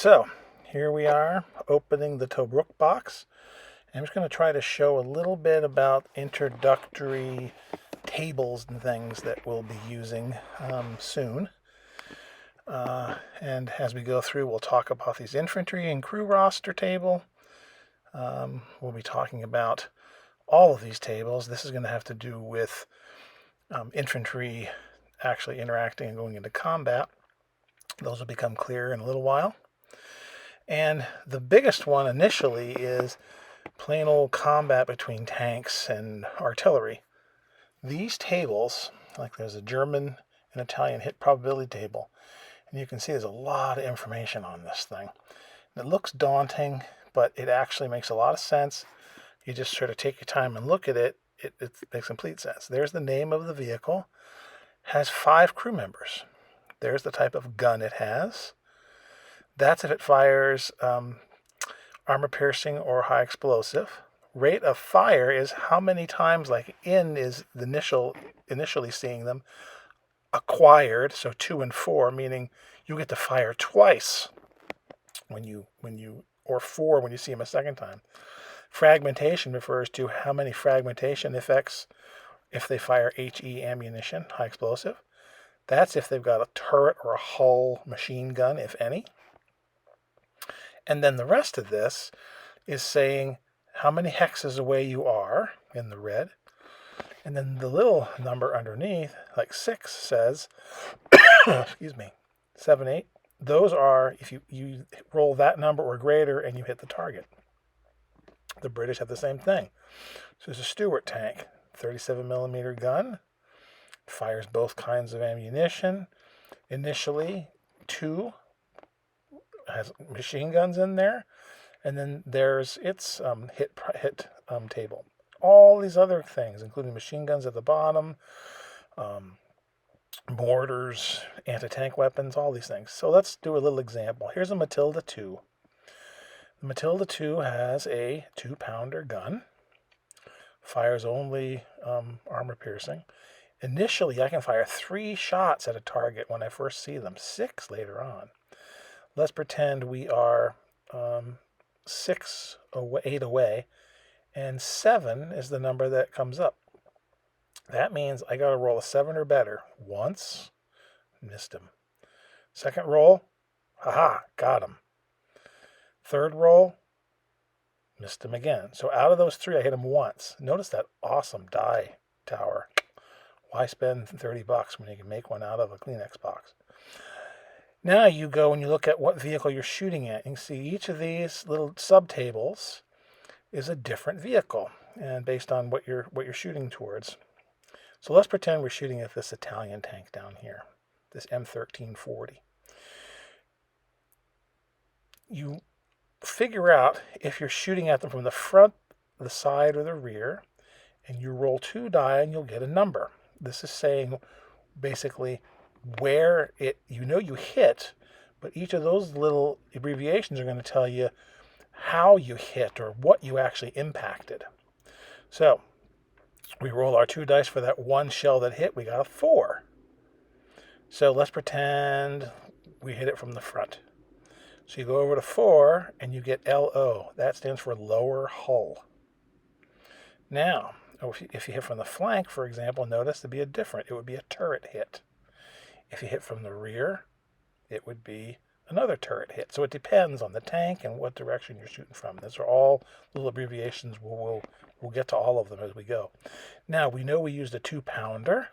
So here we are opening the Tobruk box. I'm just going to try to show a little bit about introductory tables and things that we'll be using soon. And as we go through, we'll talk about these infantry and crew roster table. We'll be talking about all of these tables. This is going to have to do with infantry actually interacting and going into combat. Those will become clear in a little while. And the biggest one initially is plain old combat between tanks and artillery. These tables, like there's a German and Italian hit probability table, and you can see there's a lot of information on this thing. And it looks daunting, but it actually makes a lot of sense. You just sort of take your time and look at it. It makes complete sense. There's the name of the vehicle. Has 5 crew members. There's the type of gun it has. That's if it fires armor piercing or high explosive. Rate of fire is how many times, like in is the initially seeing them, acquired, so 2 and 4, meaning you get to fire twice or 4 when you see them a second time. Fragmentation refers to how many fragmentation effects if they fire HE ammunition, high explosive. That's if they've got a turret or a hull machine gun, if any. And then the rest of this is saying how many hexes away you are in the red. And then the little number underneath, like 6, says, excuse me, 7, 8. Those are if you roll that number or greater and you hit the target. The British have the same thing. So there's a Stuart tank, 37 millimeter gun. Fires both kinds of ammunition. Initially, 2 has machine guns in there, and then there's its hit table. All these other things, including machine guns at the bottom, mortars, anti-tank weapons, all these things. So let's do a little example. Here's a Matilda 2. The Matilda 2 has a 2-pounder gun. Fires only armor piercing. Initially, I can fire 3 shots at a target when I first see them, 6 later on. Let's pretend we are 8 away, and 7 is the number that comes up. That means I got to roll a 7 or better once, missed him. Second roll, haha, got him. Third roll, missed him again. So out of those 3, I hit him once. Notice that awesome die tower. Why spend $30 when you can make one out of a Kleenex box? Now you go and you look at what vehicle you're shooting at. You can see each of these little subtables is a different vehicle, and based on what you're shooting towards. So let's pretend we're shooting at this Italian tank down here, this M1340. You figure out if you're shooting at them from the front, the side, or the rear, and you roll 2 die and you'll get a number. This is saying basically where you hit, but each of those little abbreviations are going to tell you how you hit or what you actually impacted. So we roll our 2 dice for that 1 shell that hit. We got a 4. So let's pretend we hit it from the front. So you go over to 4 and you get LO. That stands for lower hull. Now, if you hit from the flank, for example, notice it'd be it would be a turret hit. If you hit from the rear, it would be another turret hit. So it depends on the tank and what direction you're shooting from. Those are all little abbreviations. We'll get to all of them as we go. Now, we know we used a 2-pounder,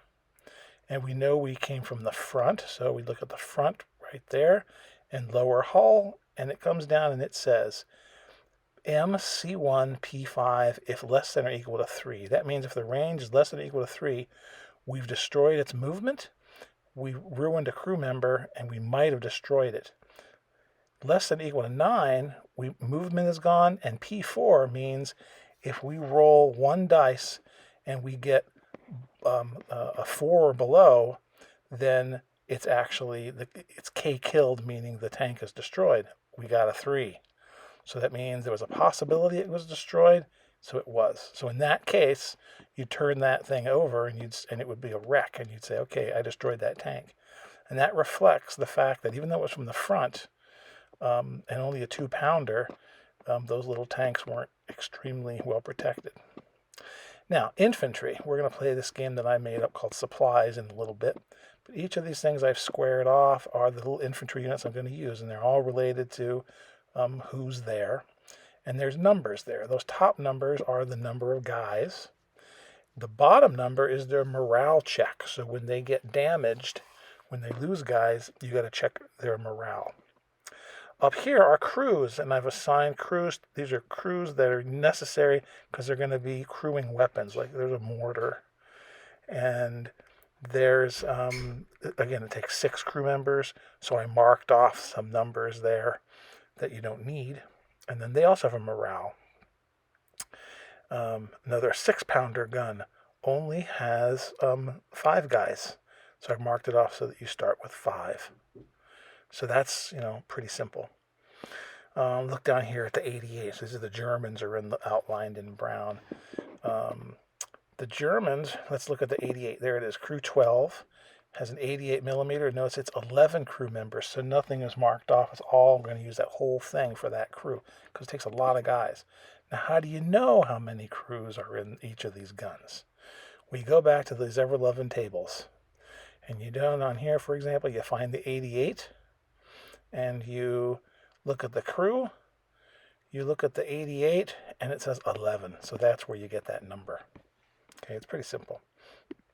and we know we came from the front. So we look at the front right there, and lower hull, and it comes down and it says MC1 P5 if less than or equal to 3. That means if the range is less than or equal to 3, we've destroyed its movement, we ruined a crew member, and we might have destroyed it. Less than or equal to 9, movement is gone, and P4 means if we roll 1 dice and we get a 4 or below, then it's actually, it's K killed, meaning the tank is destroyed. We got a 3. So that means there was a possibility it was destroyed, so it was. So in that case, you turn that thing over and it would be a wreck, and you'd say, okay, I destroyed that tank. And that reflects the fact that even though it was from the front, and only a 2-pounder, those little tanks weren't extremely well protected. Now, infantry. We're going to play this game that I made up called Supplies in a little bit. But each of these things I've squared off are the little infantry units I'm going to use, and they're all related to who's there. And there's numbers there. Those top numbers are the number of guys. The bottom number is their morale check. So when they get damaged, when they lose guys, you got to check their morale. Up here are crews, and I've assigned crews. These are crews that are necessary because they're going to be crewing weapons. Like there's a mortar, and there's, again, it takes 6 crew members, so I marked off some numbers there that you don't need. And then they also have a morale. Another 6-pounder gun only has 5 guys, so I've marked it off so that you start with 5. So that's, pretty simple. Look down here at the 88. So these are the Germans are outlined in brown. The Germans, let's look at the 88. There it is. Crew 12 has an 88 millimeter. Notice it's 11 crew members, so nothing is marked off. It's all going to use that whole thing for that crew because it takes a lot of guys. Now, how do you know how many crews are in each of these guns? We go back to these ever-loving tables. And you down on here, for example, you find the 88, and you look at the crew, you look at the 88, and it says 11. So that's where you get that number. Okay, it's pretty simple.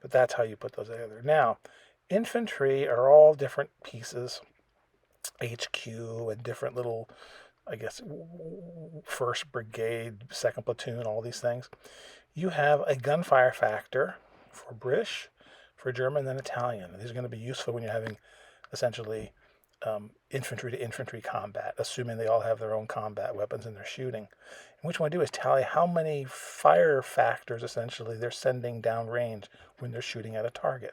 But that's how you put those together. Now, infantry are all different pieces, HQ and different little, I guess, 1st Brigade, 2nd Platoon, all these things. You have a gunfire factor for British, for German, and Italian. These are going to be useful when you're having essentially infantry to infantry combat, assuming they all have their own combat weapons and they're shooting. And what you want to do is tally how many fire factors essentially they're sending downrange when they're shooting at a target.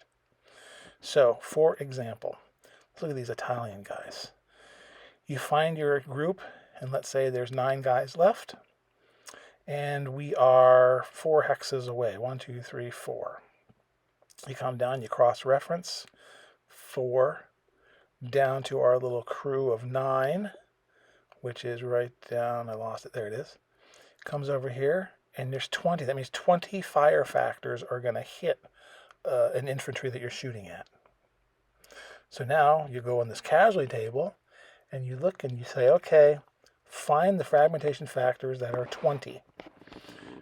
So, for example, let's look at these Italian guys. You find your group, and let's say there's 9 guys left, and we are 4 hexes away. 1, 2, 3, 4. You come down, you cross-reference 4 down to our little crew of 9, which is right down, I lost it, there it is. Comes over here, and there's 20. That means 20 fire factors are going to hit an infantry that you're shooting at. So now you go on this casualty table, and you look and you say, okay, find the fragmentation factors that are 20.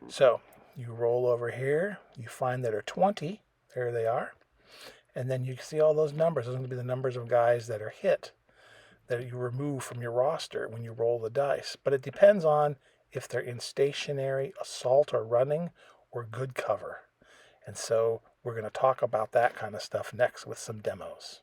So you roll over here, you find that are 20, there they are. And then you see all those numbers. Those are going to be the numbers of guys that are hit, that you remove from your roster when you roll the dice. But it depends on if they're in stationary, assault, or running, or good cover. And so we're going to talk about that kind of stuff next with some demos.